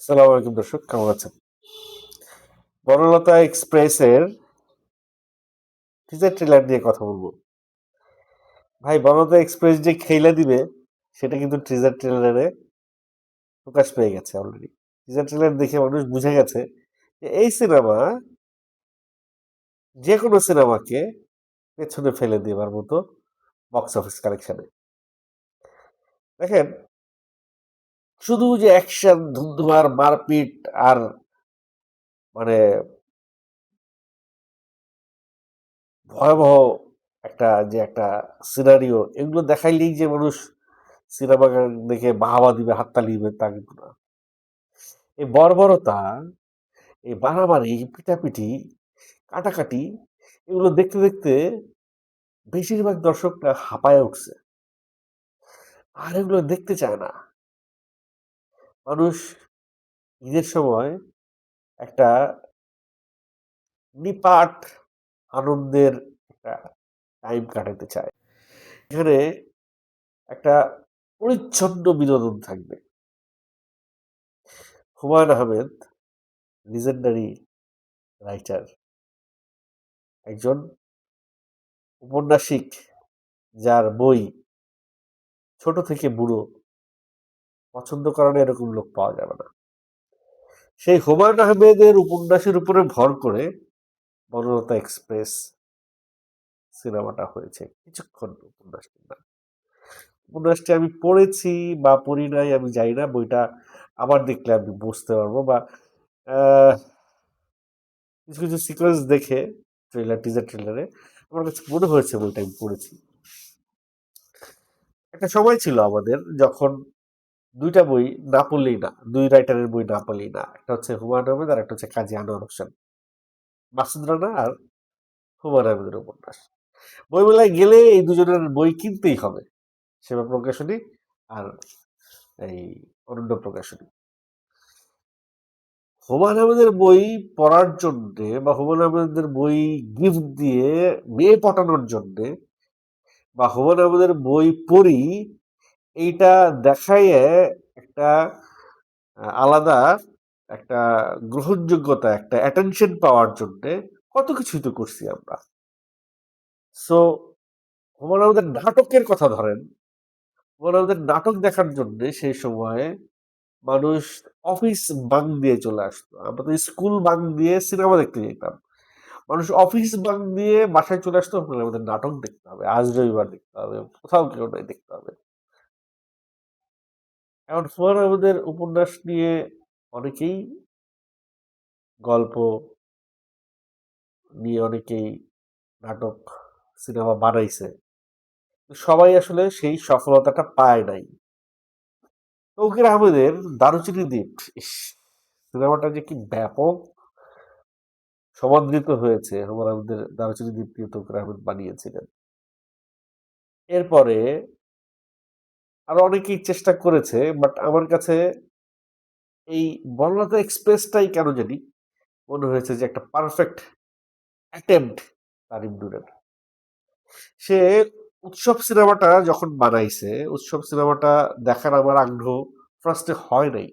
আসসালামু আলাইকুম দর্শক, কেমন আছেন? বনলতা এক্সপ্রেসের টিজার ট্রেলার নিয়ে কথা বলবো। ভাই, বনলতা এক্সপ্রেস যে খেইলা দিবে সেটা কিন্তু টিজার ট্রেলারে প্রকাশ পেয়ে গেছে অলরেডি। টিজার ট্রেলার দেখে মানুষ বুঝে গেছে যে এই সিনেমা যে কোনো সিনেমাকে পেছনে ফেলে দেবার মতো বক্স অফিস কালেকশনে। দেখেন, শুধু যে অ্যাকশন, ধুমধুমার মারপিট আর মানে ভয়াবহ একটা সিনারিও, এগুলো দেখাইলেই যে মানুষ সিনেমা দেখে বাহাবা দিবে, হাততালি দিবে, তা কিন্তু না। এই বর্বরতা, এই মারামারি, পিটাপিটি, কাটাকাটি, এগুলো দেখতে দেখতে বেশিরভাগ দর্শকরা হাঁপায়ে উঠছে। আর এগুলো দেখতে চায় না মানুষ। ঈদের সময় একটা নিপাট আনন্দের একটা টাইম কাটাতে চায়, এখানে একটা পরিচ্ছন্ন বিনোদন থাকবে। হুমায়ুন আহমেদ লিজেন্ডারি রাইটার, একজন উপন্যাসিক যার বই ছোট থেকে বুড়ো পছন্দ করে না এরকম লোক পাওয়া যাবে না। সেই হুমায়ুন আহমেদের উপন্যাসের উপরে ভর করে বনলতা এক্সপ্রেস সিনেমাটা হয়েছে। কিছুক্ষণ উপন্যাসটি না, উপন্যাসটি আমি পড়েছি বা পড়ি নাই আমি জানি না। বইটা আবার দেখলে আমি বুঝতে পারবো, বা আহ, কিছু কিছু সিকোয়েন্স দেখে টিজার ট্রেলারে আমার কাছে মনে হয়েছে বইটা আমি পড়েছি। একটা সময় ছিল আমাদের যখন দুইটা বই না পড়লেই না, দুই রাইটারের বই না পড়লেই না। একটা হচ্ছে হুমায়ুন আহমেদ আর একটা হচ্ছে কাজী আনোয়ার হোসেন, মাসুদ রানা আর হুমায়ুন আহমেদের উপন্যাস। বইমেলায় গেলে এই দুজনের বই কিনতেই হবে, সেবা প্রকাশনী আর এই অরণ্য প্রকাশনী। হুমায়ুন আহমেদের বই পড়ার জন্যে বা হুমায়ুন আহমেদের বই গিফট দিয়ে মেয়ে পটানোর জন্যে বা হুমায়ুন আহমেদের বই পড়ি এইটা দেখাইয়ে একটা আলাদা একটা গ্রহণযোগ্যতা, একটা অ্যাটেনশন পাওয়ার জন্যে কত কিছুই তো করছি আমরা। সো হুমায়ুন আহমেদের নাটকের কথা ধরেন, হুমায়ুন আহমেদের নাটক দেখার জন্যে সেই সময়ে মানুষ অফিস বাং দিয়ে চলে আসতো। আমরা তো স্কুল বাং দিয়ে সিনেমা দেখতে যেতাম। মানুষ অফিস বাং দিয়ে বাসায় চলে আসতো, হুমায়ুন আহমেদের নাটক দেখতে হবে, আজ রবিবার দেখতে হবে, কোথাও কেউ নাই দেখতে হবে। এখন হুমায়ুন আহমেদের উপন্যাস নিয়ে অনেকেই গল্প নিয়ে অনেকেই নাটক সিনেমা বানাইছে, সবাই আসলে সেই সফলতাটা পায় নাই। তৌকির আহমেদের দারুচিনি দ্বীপ, ইস, সিনেমাটা যে কি ব্যাপক সমাদৃত হয়েছে। হুমায়ুন আহমেদের দারুচিনি দ্বীপ দিয়ে তৌকির আহমেদ বানিয়েছিলেন। এরপরে আরো অনেকেই চেষ্টা করেছে, বাট আমার কাছে এই বনলতা এক্সপ্রেসটাই কেন জানি মনে হয়েছে যে একটা পারফেক্ট অ্যাটেম্পট তারিম নূরের। সে উৎসব সিনেমাটা যখন বানাইছে, উৎসব সিনেমাটা দেখার আমার আগ্রহ ফার্স্টে হয় নাই।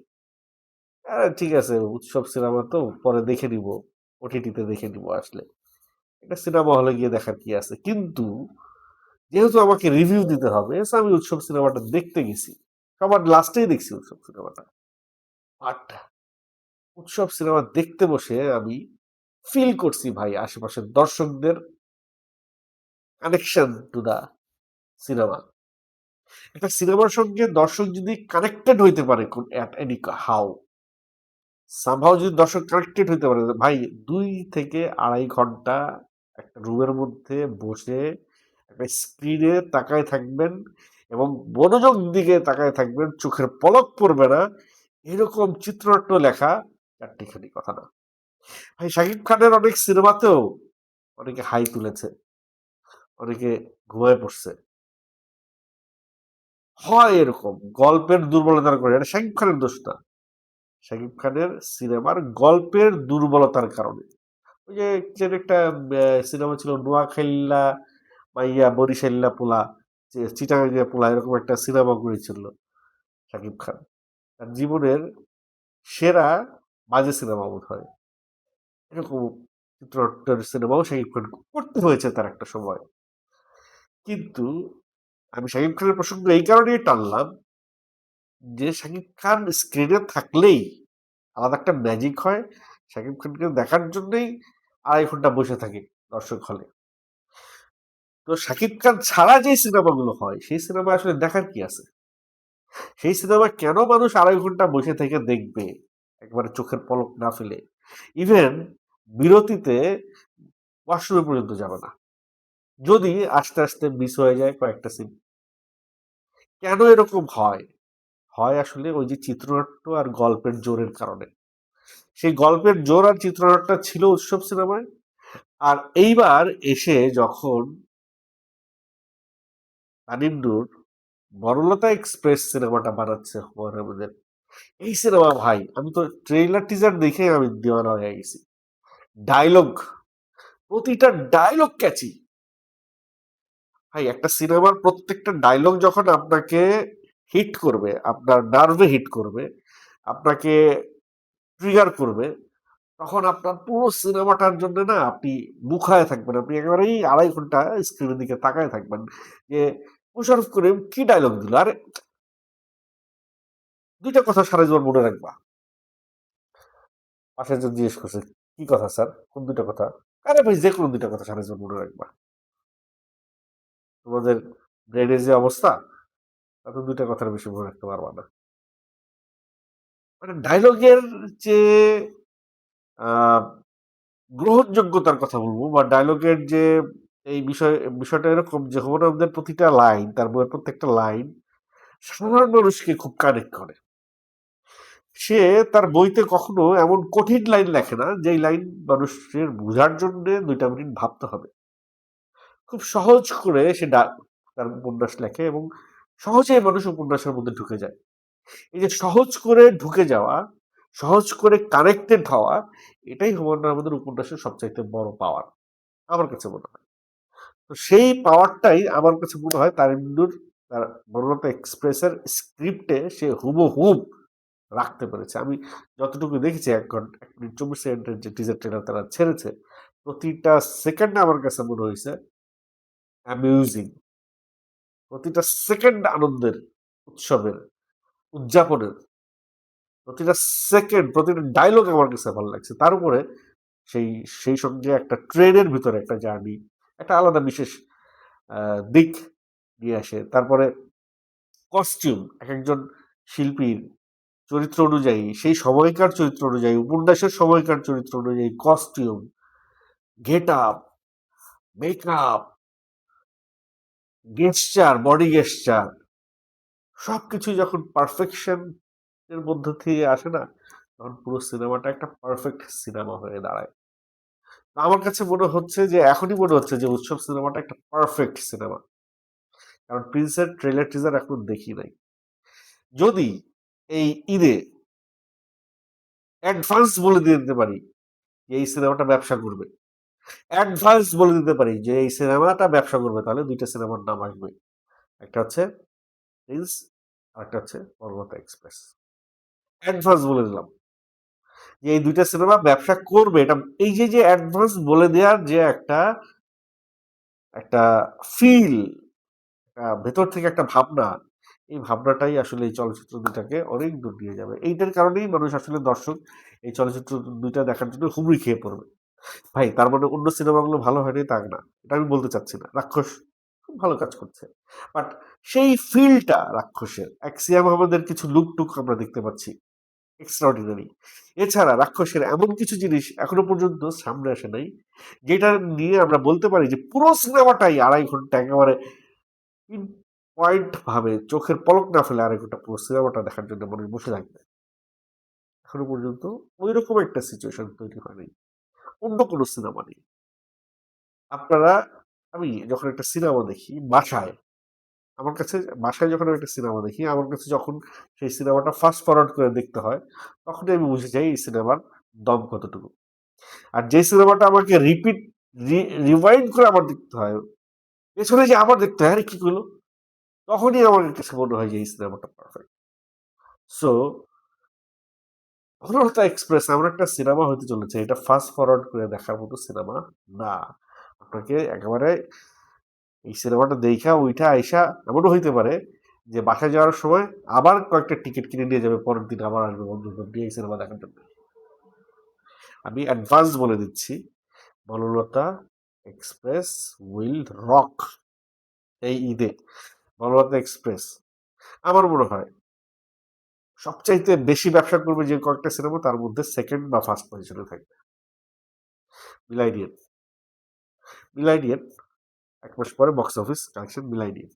ঠিক আছে, উৎসব সিনেমা তো পরে দেখে নিব, ওটিটিতে দেখে নিব আসলে, এটা সিনেমা হলে গিয়ে দেখার কি আছে। কিন্তু যেহেতু আমাকে রিভিউ দিতে হবে, so আমি উৎসব সিনেমাটা দেখতে গেছি। সবার লাস্টেই দেখছি উৎসব সিনেমাটা। বাট উৎসব সিনেমা দেখতে বসে আমি ফিল করছি ভাই আশেপাশের দর্শকদের কানেকশন টু দা সিনেমা। একটা সিনেমার সঙ্গে দর্শক যদি কানেক্টেড হইতে পারে কোন এট এনি হাউ, সামহাও যদি দর্শক কানেক্টেড হইতে পারে, ভাই 2 থেকে 2.5 ঘন্টা একটা রুমের মধ্যে বসে একটা স্ক্রিনে তাকায় থাকবেন এবং মনোযোগ দিকে তাকায় থাকবেন, চোখের পলক পড়বে না, এরকম চিত্রনাট্য লেখা চারটিখানি কথা না। ভাই, শাকিব খানের অনেক সিনেমাতেও অনেকে হাই তুলেছে, অনেকে ঘুমায় পড়ছে। হয় এরকম গল্পের দুর্বলতার কারণে, এটা শাকিব খানের দোষ না, শাকিব খানের সিনেমার গল্পের দুর্বলতার কারণে। ওই যে যেন একটা সিনেমা ছিল নোয়াখাইল্লা মাইয়া বরিশাল্লা পোলা, চিটাগাঙ্গিয়া পোলা, এরকম একটা সিনেমা করেছিল শাকিব খান। তার জীবনের সেরা বাজে সিনেমা বোধ হয়, এরকম চিত্রনাট্যের সিনেমাও শাকিব খান করতে হয়েছে তার একটা সময়। কিন্তু আমি শাকিব খানের প্রসঙ্গ এই কারণেই টানলাম যে শাকিব খান স্ক্রিনে থাকলেই আলাদা একটা ম্যাজিক হয়। শাকিব খানকে দেখার জন্যই 2.5 ঘন্টা বসে থাকে দর্শক হলে। তো শাকিব খান ছাড়া যে সিনেমাগুলো হয় সেই সিনেমা আসলে দেখার কি আছে? সেই সিনেমা কেন মানুষ 2.5 ঘন্টা বসে থেকে দেখবে একবারে চোখের পলক না ফেলে? ইভেন বিরতিতে ওয়াশরুমে পর্যন্ত যাবে না, যদি আস্তে আস্তে মিস হয়ে যায় কয়েকটা সিন। কেন এরকম হয়? হয় আসলে ওই যে চিত্রনাট্য আর গল্পের জোরের কারণে। সেই গল্পের জোর আর চিত্রনাট্য ছিল উৎসব সিনেমায়। আর এইবার এসে যখন তামিম নূর বনলতা এক্সপ্রেস সিনেমাটা বানাচ্ছে হুমায়ুন আহমেদের, এই সিনেমা ভাই আমি তো ট্রেইলার টিজার দেখেই আমি দিওয়ানা হয়ে গেছি। ডায়লগ, প্রতিটা ডায়লগ ক্যাচি। ভাই একটা সিনেমার প্রত্যেকটা ডায়লগ যখন আপনাকে হিট করবে, আপনার নার্ভে হিট করবে, আপনাকে ট্রিগার করবে, তখন আপনার পুরো সিনেমাটার জন্য না আপনি মুখায় থাকবেন, আপনি একেবারেই 2.5 ঘন্টা স্ক্রিনের দিকে তাকায় থাকবেন যে মোশাররফ করিম কি ডায়লগ দিল। আরে দুইটা কথা সারা জীবন মনে রাখবা। পাশে যে জিজ্ঞেস করছে কি কথা স্যার, কোন দুইটা কথা? আরে ভাই যে কোনো দুইটা কথা সারা জীবন মনে রাখবা। তোমাদের ব্রেনের যে অবস্থা, তাতে দুইটা কথার বেশি মনে রাখতে পারবা না। মানে ডায়লগের যে আহ, গ্রহণযোগ্যতার কথা বলবো বা ডায়লগের যে এই বিষয়টা এরকম যে হুমায়ুন আহমেদের প্রতিটা লাইন, তার বইয়ের প্রত্যেকটা লাইন সাধারণ মানুষকে খুব কানেক্ট করে। সে তার বইতে কখনো এমন কঠিন লাইন লেখে না যেই লাইন মানুষের বোঝার জন্য 2টা মিনিট ভাবতে হবে। খুব সহজ করে সে তার উপন্যাস লেখে এবং সহজেই মানুষ উপন্যাসের মধ্যে ঢুকে যায়। এই যে সহজ করে ঢুকে যাওয়া, সহজ করে কানেক্টেড হওয়া, এটাই হুমায়ুন আহমেদের উপন্যাসের সবচাইতে বড় পাওয়ার আমার কাছে মনে হয়। তো সেই পাওয়ারটাই আমার কাছে মনে হয় তারিন্দুর তার বনলতা এক্সপ্রেসের স্ক্রিপ্টে সে হুবহুব রাখতে পেরেছে। আমি যতটুকু দেখেছি 1 ঘন্টা 1 মিনিট 24 সেকেন্ডের যে টিজার ট্রেলার তারা ছেড়েছে, প্রতিটা সেকেন্ডে আমার কাছে মনে হয়েছে অ্যামিউজিং, প্রতিটা সেকেন্ড আনন্দের, উৎসবের, উদযাপনের, প্রতিটা সেকেন্ড, প্রতিটা ডায়লগ আমার কাছে ভালো লাগছে। তার উপরে সেই সেই সঙ্গে একটা ট্রেনের ভিতরে একটা জার্নি, একটা আলাদা বিশেষ দিক নিয়ে আসে। তারপরে কস্টিউম, একেকজন শিল্পীর চরিত্র অনুযায়ী, সেই সময়কার চরিত্র অনুযায়ী, উপন্যাসের সময়কার চরিত্র অনুযায়ী কস্টিউম, গেটআপ, মেকআপ, গেস্চার, বডি গেস্চার সবকিছু যখন পারফেকশন এর মধ্য থেকে আসে না, তখন পুরো সিনেমাটা একটা পারফেক্ট সিনেমা হয়ে দাঁড়ায়। তো আমার কাছে মনে হচ্ছে যে এখনই মনে হচ্ছে যে উৎসব সিনেমাটা একটা পারফেক্ট সিনেমা। কারণ প্রিন্সের ট্রেলার টিজার এখন দেখি নাই। যদি এই ঈদে অ্যাডভান্স বলে দিয়ে দিতে পারি যে এই সিনেমাটা ব্যবসা করবে, অ্যাডভান্স বলে দিতে পারি যে এই সিনেমাটা ব্যবসা করবে, তাহলে 2টা সিনেমার নাম আসবে। একটা হচ্ছে প্রিন্স, আর একটা হচ্ছে বর্বরতা এক্সপ্রেস। অ্যাডভান্স বলে দিলাম যে এই 2টা সিনেমা ব্যবসা করবে। এটা এই যে যে অ্যাডভান্স বলে দেওয়ার যে একটা একটা ফিল, ভেতর থেকে একটা ভাবনা, এই ভাবনাটাই আসলে এই চলচ্চিত্র দুটাকে অনেক দূর নিয়ে যাবে। এইটার কারণেই মানুষ আসলে দর্শক এই চলচ্চিত্র দুইটা দেখার জন্য হুমড়ি খেয়ে পড়বে। ভাই তার মানে অন্য সিনেমাগুলো ভালো হয়নি তা না, এটা আমি বলতে চাচ্ছি না। রাক্ষস খুব ভালো কাজ করছে, বাট সেই ফিলটা রাক্ষসের অ্যাক্সিয়াম আমাদের কিছু লুক টুক আমরা দেখতে পাচ্ছি এক্সট্রাঅর্ডিনারি। এছাড়া রাক্ষসের এমন কিছু জিনিস এখনো পর্যন্ত সামনে আসে নাই যেটা নিয়ে আমরা বলতে পারি যে পুরো সিনেমাটাই 2.5 ঘন্টা একেবারে পিন পয়েন্ট ভাবে চোখের পলক না ফেলে 2.5 ঘন্টা পুরো সিনেমাটা দেখার জন্য মানুষ বসে থাকবে। এখনো পর্যন্ত ওইরকম একটা সিচুয়েশন তৈরি হয়নি অন্য কোনো সিনেমা নেই। আপনারা, আমি যখন একটা সিনেমা দেখি বাসায়, আমার কাছে বাসায় যখন আমি একটা সিনেমা দেখি, আমার কাছে যখন সেই সিনেমাটা ফাস্ট ফরওয়ার্ড করে দেখতে হয়, তখনই আমি বুঝে যাই এই সিনেমার দম কতটুকু। আর যে সিনেমাটা আমাকে রিপিট রিওয়াইন্ড করে আবার দেখতে হয়, পেছনে যে আবার দেখতে হয়, আরে কি করলো, তখনই আমার কাছে মনে হয় যে এই সিনেমাটা পারফেক্ট। সো বনলতা এক্সপ্রেস এমন একটা সিনেমা হতে চলেছে, এটা ফাস্ট ফরওয়ার্ড করে দেখার মতো সিনেমা না। আপনাকে একেবারে এই সিনেমাটা দেইখা উইঠা আইসা এমনও হইতে পারে যে বাসায় যাওয়ার সময় আবার কয়েকটা টিকিট কিনে নিয়ে যাবে, পরের দিন আবার আসবে বন্ধু নিয়ে এই সিনেমা দেখার জন্য। আমি অ্যাডভান্স বলে দিচ্ছি, বনলতা এক্সপ্রেস উইল রক এই ঈদে। বনলতা এক্সপ্রেস আমার মনে হয় সবচাইতে বেশি ব্যবসা করবে যে কয়েকটা সিনেমা, তার মধ্যে সেকেন্ড বা ফার্স্ট পজিশনে থাকবে। মিলাইনিয়ান, মিলাইনিয়ান ১ মাস পরে বক্স অফিস কালেকশন মিলাইনিয়ান।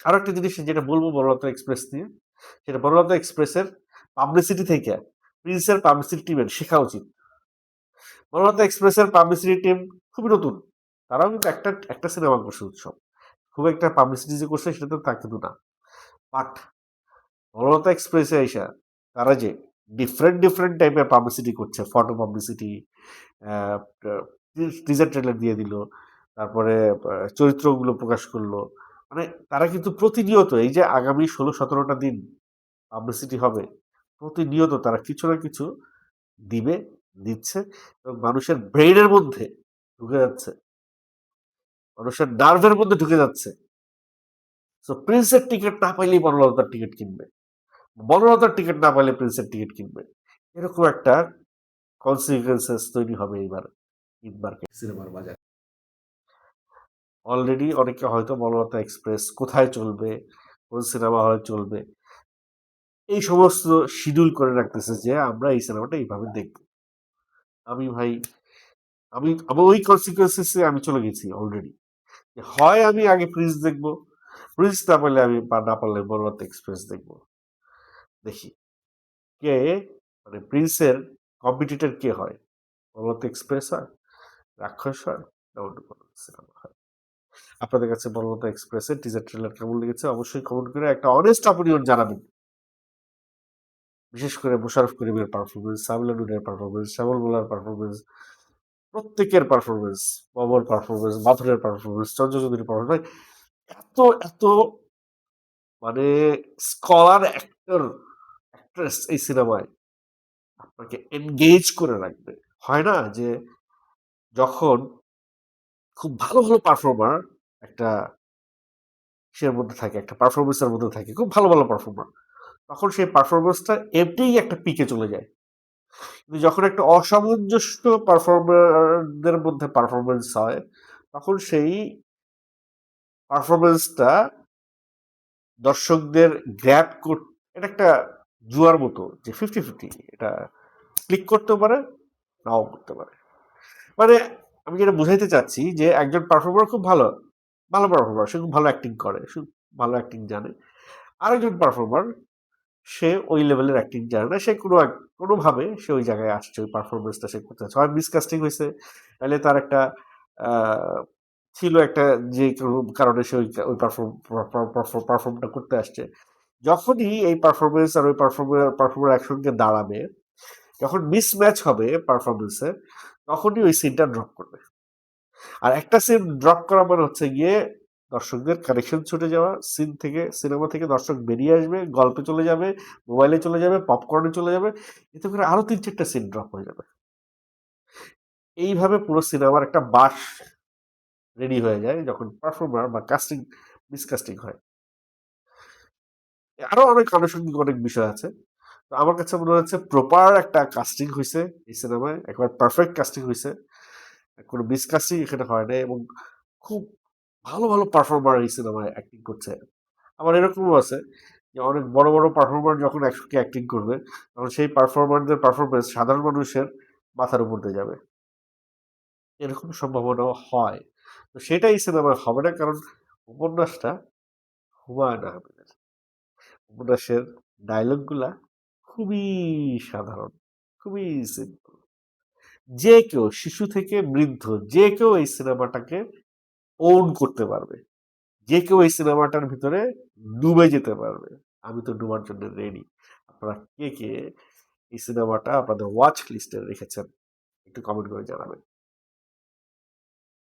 আরো একটা জিনিস যেটা বলবো বনলতা এক্সপ্রেস নিয়ে, সেটা বনলতা এক্সপ্রেসের পাবলিসিটি থেকে প্রিন্সের পাবলিসিটি টিমের শেখা উচিত। বনলতা এক্সপ্রেসের পাবলিসিটি টিম খুবই নতুন, তারাও কিন্তু একটা একটা সিনেমা করছে উৎসব, খুব একটা পাবলিসিটি যে করছে সেটা তো তা কিন্তু না। বাট বনলতা এক্সপ্রেসে আইসা তারা যে ডিফারেন্ট ডিফারেন্ট টাইপের পাবলিসিটি করছে, ফটো পাবলিসিটি, টিজার ট্রেলার দিয়ে দিল, তারপরে চরিত্রগুলো প্রকাশ করলো, মানে তারা কিন্তু প্রতিনিয়ত এই যে আগামী ১৬-১৭টা দিন পাবলিসিটি হবে, প্রতিনিয়ত তারা কিছু না কিছু দিবে, দিচ্ছে, এবং মানুষের ব্রেইনের মধ্যে ঢুকে যাচ্ছে, মানুষের নার্ভের মধ্যে ঢুকে যাচ্ছে। সো প্রিন্সের টিকিট না পাইলেই বনলতার টিকিট কিনবে, বনলতার টিকিট না পাইলে প্রিন্সের টিকিট কিনবে। এরকম একটা কনসিকুয়েন্সেস তৈরি হবে এইবার ঈদ মার্কেট সিনেমার বাজারে। অলরেডি অনেকে হয়তো বনলতা এক্সপ্রেস কোথায় চলবে, কোন সিনেমা হলে চলবে, এই সমস্ত শিডিউল করে রাখতেছে যে আমরা এই সিনেমাটা এইভাবে দেখব। আমি ভাই, আমি ওই কনসিকুয়েন্সেসে আমি চলে গেছি অলরেডি। হয় আমি আগে প্রিন্স দেখবো, প্রিন্স না পারলে আমি না পারলে বনলতা এক্সপ্রেস দেখবো। দেখি কে, মানে প্রিন্সের কম্পিটিটর কে হয়, বনলতা এক্সপ্রেস হয়, রাক্ষস হয়, না অন্য কোনো সিনেমা হয়। আপনাদের কাছে বনলতা এক্সপ্রেসের টিজার ট্রেলার কেমন লেগেছে অবশ্যই কমেন্ট করে একটা অনেস্ট অপিনিয়ন জানাবেন। বিশেষ করে মোশাররফ করিমের পারফরমেন্স, সামিলা নূরের পারফরমেন্স, শ্যামল মোল্লার পারফরমেন্স, প্রত্যেকের পারফরমেন্স, বাবর পারফরমেন্স, মাথুরের পারফরমেন্স, চঞ্দ্র চৌধুরীর পারফরমেন্স, এত এত মানে স্কলার অ্যাক্টর অ্যাক্ট্রেস এই সিনেমায় আপনাকে এনগেজ করে রাখবে। হয় না যে যখন খুব ভালো ভালো পারফর্মার একটা সের মধ্যে থাকে, একটা পারফরমেন্সের মধ্যে থাকে, খুব ভালো ভালো পারফর্মার, তখন সেই পারফরমেন্সটা এমনিই একটা পিকে চলে যায়। কিন্তু যখন একটা অসামঞ্জস্য পারফর্মারদের মধ্যে পারফরমেন্স হয়, তখন সেই পারফরমেন্সটা দর্শকদের গ্র্যাব কর, এটা একটা জুয়ার মতো যে 50-50, এটা ক্লিক করতেও পারে, নাও করতে পারে। মানে আমি যেটা বুঝাইতে চাচ্ছি যে একজন পারফর্মার খুব ভালো, ভালো পারফর্মার, সে খুব ভালো অ্যাক্টিং করে, সে ভালো অ্যাক্টিং জানে। আরেকজন পারফর্মার সে ওই লেভেলের অ্যাক্টিং জানে না, সে কোনোভাবে সে ওই জায়গায় আসছে, ওই পারফরমেন্সটা সে করতে চাচ্ছে, হয় মিসকাস্টিং হয়েছে, তাহলে তার একটা আহ, ছিল একটা যে কোনো কারণে সে ওই পারফর্মটা করতে আসছে। যখনই এই পারফরমেন্স আর ওই পারফর্মার একসঙ্গে দাঁড়াবে, যখন মিসম্যাচ হবে পারফরমেন্সে, তখনই ওই সিনটা ড্রপ করবে। আর একটা সিন ড্রপ করা মানে হচ্ছে গিয়ে দর্শকদের কানেকশন ছুটে যাওয়া, সিন থেকে, সিনেমা থেকে দর্শক বেরিয়ে আসবে, গল্পে চলে যাবে, মোবাইলে চলে যাবে, পপকর্নে চলে যাবে, এতে করে আরো ৩-৪টা সিন ড্রপ হয়ে যাবে। এইভাবে পুরো সিনেমার একটা বাস রেডি হয়ে যায় যখন পারফর্মার বা কাস্টিং মিসকাস্টিং হয়। আরো অনেক আনুষঙ্গিক অনেক বিষয় আছে। তো আমার কাছে মনে হচ্ছে প্রপার একটা কাস্টিং হয়েছে এই সিনেমায়, একবার পারফেক্ট কাস্টিং হয়েছে, কোনো মিসকাস্টিং এখানে হয় না, এবং খুব ভালো ভালো পারফর্মার এই সিনেমায় অ্যাক্টিং করছে। আবার এরকমও আছে যে অনেক বড় বড় পারফর্মার যখন একসঙ্গে অ্যাক্টিং করবে, তখন সেই পারফর্মারদের পারফরমেন্স সাধারণ মানুষের মাথার উপর দিয়ে যাবে, এরকম সম্ভাবনাও হয়। তো সেটাই এই সিনেমায় হবে না, কারণ উপন্যাসটা হুমায়ুন আহমেদের, উপন্যাসের ডায়লগগুলা খুবই সাধারণ, খুবই সিম্পল, যে কেউ শিশু থেকে বৃদ্ধ যে কেউ এই সিনেমাটাকে ওন করতে পারবে, যে কেউ এই সিনেমাটার ভিতরে ডুবে যেতে পারবে। আমি তো ডুবার জন্য রেডি। আপনারা কে কে এই সিনেমাটা আপনাদের ওয়াচ লিস্টে রেখেছেন একটু কমেন্ট করে জানাবেন।